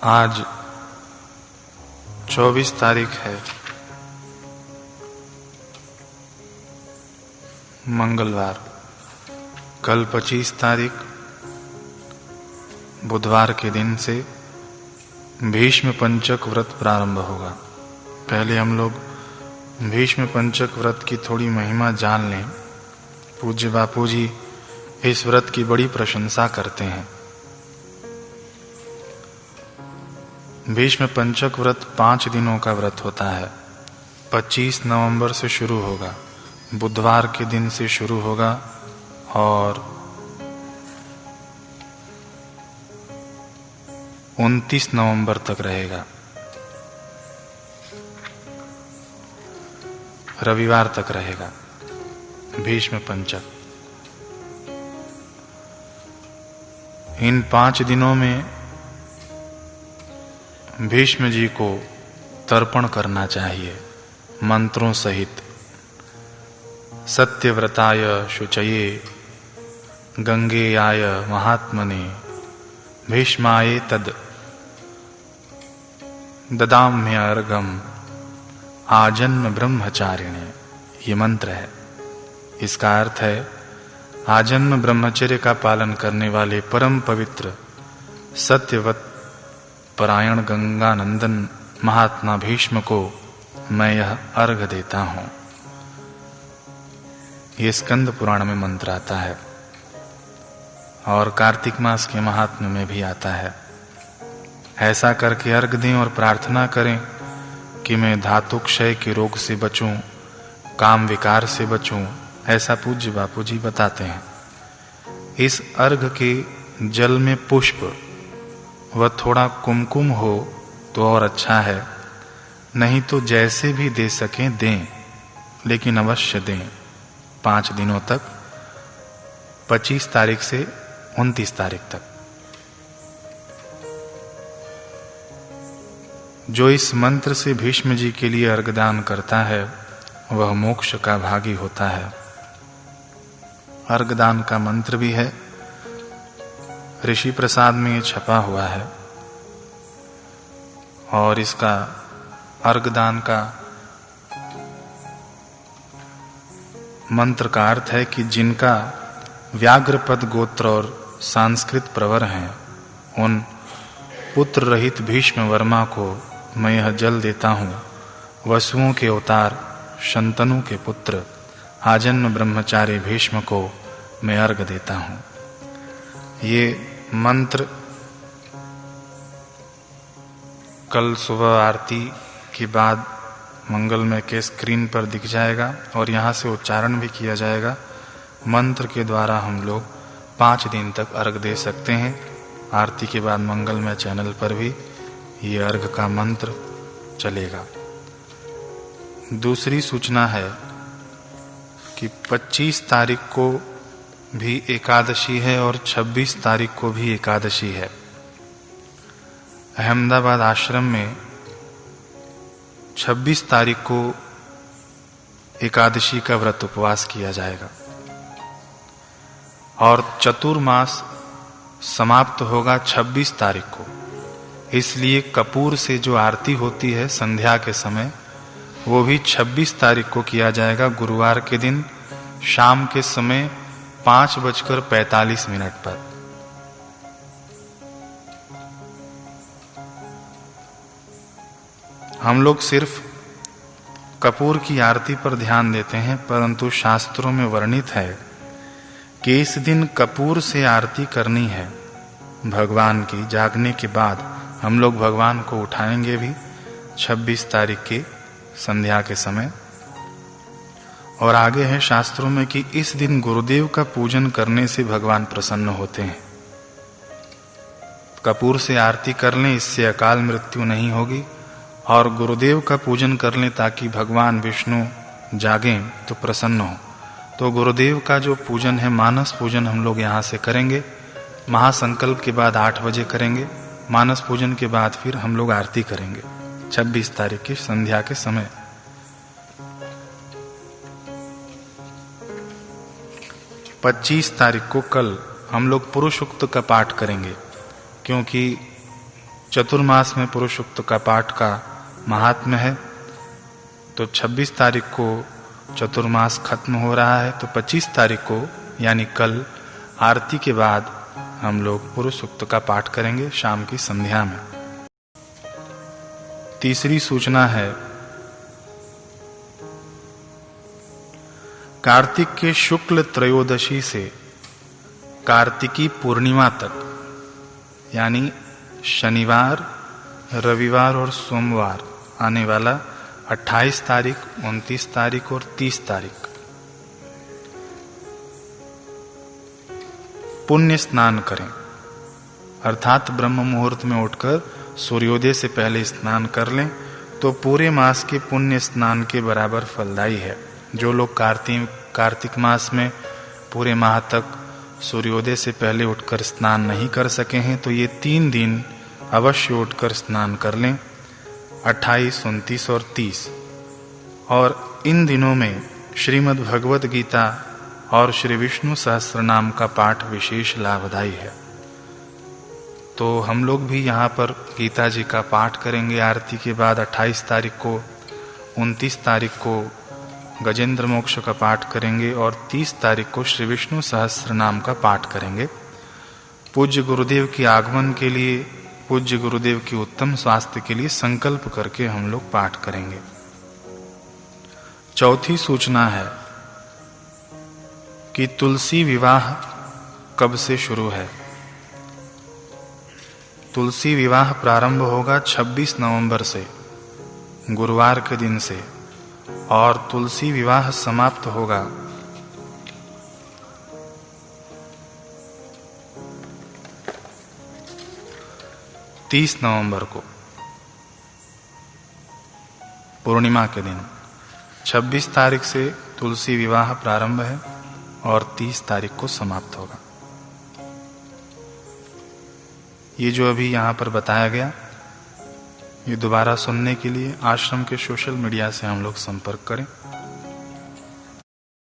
आज 24 तारीख है, मंगलवार। कल 25 तारीख बुधवार के दिन से भीष्म पंचक व्रत प्रारंभ होगा। पहले हम लोग भीष्म पंचक व्रत की थोड़ी महिमा जान लें। पूज्य बापू जी इस व्रत की बड़ी प्रशंसा करते हैं। भीष्म पंचक व्रत 5 दिनों का व्रत होता है। 25 नवंबर से शुरू होगा, बुधवार के दिन से शुरू होगा और 29 नवंबर तक रहेगा, रविवार तक रहेगा भीष्म पंचक। इन 5 दिनों में भीष्म जी को तर्पण करना चाहिए मंत्रों सहित। सत्यव्रताय शुचये गंगेयाय महात्मने भीष्माये तद ददाम्य अर्घम आजन्म ब्रह्मचारिणे। ये मंत्र है। इसका अर्थ है आजन्म ब्रह्मचर्य का पालन करने वाले परम पवित्र सत्यवत परायण गंगानंदन महात्मा भीष्म को मैं यह अर्घ देता हूं। ये स्कंद पुराण में मंत्र आता है और कार्तिक मास के महात्म्य में भी आता है। ऐसा करके अर्घ दें और प्रार्थना करें कि मैं धातु क्षय के रोग से बचूं, काम विकार से बचूं। ऐसा पूज्य बापू जी बताते हैं। इस अर्घ के जल में पुष्प व थोड़ा कुमकुम हो तो और अच्छा है, नहीं तो जैसे भी दे सकें दें, लेकिन अवश्य दें 5 दिनों तक, 25 तारीख से 29 तारीख तक। जो इस मंत्र से भीष्म जी के लिए अर्घदान करता है वह मोक्ष का भागी होता है। अर्घदान का मंत्र भी है, ऋषि प्रसाद में ये छपा हुआ है और इसका अर्घदान का मंत्र का अर्थ है कि जिनका व्याघ्रपद गोत्र और संस्कृत प्रवर हैं, उन पुत्र रहित भीष्म वर्मा को मैं यह जल देता हूँ। वसुओं के अवतार शंतनु के पुत्र आजन्म ब्रह्मचारी भीष्म को मैं अर्घ देता हूँ। ये मंत्र कल सुबह आरती के बाद मंगलमय के स्क्रीन पर दिख जाएगा और यहाँ से उच्चारण भी किया जाएगा। मंत्र के द्वारा हम लोग 5 दिन तक अर्घ दे सकते हैं। आरती के बाद मंगलमय चैनल पर भी ये अर्घ का मंत्र चलेगा। दूसरी सूचना है कि 25 तारीख को भी एकादशी है और 26 तारीख को भी एकादशी है। अहमदाबाद आश्रम में 26 तारीख को एकादशी का व्रत उपवास किया जाएगा और चतुर्मास समाप्त होगा 26 तारीख को। इसलिए कपूर से जो आरती होती है संध्या के समय, वो भी 26 तारीख को किया जाएगा, गुरुवार के दिन शाम के समय 5:45 पर। हम लोग सिर्फ कपूर की आरती पर ध्यान देते हैं, परंतु शास्त्रों में वर्णित है कि इस दिन कपूर से आरती करनी है भगवान की। जागने के बाद हम लोग भगवान को उठाएंगे भी 26 तारीख के संध्या के समय। और आगे है शास्त्रों में कि इस दिन गुरुदेव का पूजन करने से भगवान प्रसन्न होते हैं। कपूर से आरती कर लें, इससे अकाल मृत्यु नहीं होगी, और गुरुदेव का पूजन कर लें ताकि भगवान विष्णु जागें तो प्रसन्न हो। तो गुरुदेव का जो पूजन है, मानस पूजन, हम लोग यहाँ से करेंगे। महासंकल्प के बाद 8 बजे करेंगे। मानस पूजन के बाद फिर हम लोग आरती करेंगे 26 तारीख की संध्या के समय। 25 तारीख को कल हम लोग पुरुष उक्त का पाठ करेंगे, क्योंकि चतुर्मास में पुरुष सूक्त का पाठ का महात्म्य है। तो 26 तारीख को चतुर्मास खत्म हो रहा है, तो 25 तारीख को यानी कल आरती के बाद हम लोग पुरुष सूक्त का पाठ करेंगे शाम की संध्या में। तीसरी सूचना है, कार्तिक के शुक्ल त्रयोदशी से कार्तिकी पूर्णिमा तक यानी शनिवार, रविवार और सोमवार आने वाला 28 तारीख, 29 तारीख और 30 तारीख पुण्य स्नान करें, अर्थात ब्रह्म मुहूर्त में उठकर सूर्योदय से पहले स्नान कर लें तो पूरे मास के पुण्य स्नान के बराबर फलदायी है। जो लोग कार्तिक मास में पूरे माह तक सूर्योदय से पहले उठकर स्नान नहीं कर सके हैं तो ये 3 दिन अवश्य उठकर स्नान कर लें, 28, 29 और 30। और इन दिनों में श्रीमद् भगवद गीता और श्री विष्णु सहस्त्र नाम का पाठ विशेष लाभदायी है। तो हम लोग भी यहाँ पर गीता जी का पाठ करेंगे आरती के बाद 28 तारीख को, 29 तारीख को गजेंद्र मोक्ष का पाठ करेंगे और 30 तारीख को श्री विष्णु सहस्त्र नाम का पाठ करेंगे। पूज्य गुरुदेव के आगमन के लिए, पूज्य गुरुदेव की उत्तम स्वास्थ्य के लिए संकल्प करके हम लोग पाठ करेंगे। चौथी सूचना है कि तुलसी विवाह कब से शुरू है। तुलसी विवाह प्रारंभ होगा 26 नवंबर से, गुरुवार के दिन से, और तुलसी विवाह समाप्त होगा 30 नवंबर को, पूर्णिमा के दिन। 26 तारीख से तुलसी विवाह प्रारंभ है और 30 तारीख को समाप्त होगा। ये जो अभी यहाँ पर बताया गया, ये दोबारा सुनने के लिए आश्रम के सोशल मीडिया से हम लोग संपर्क करें।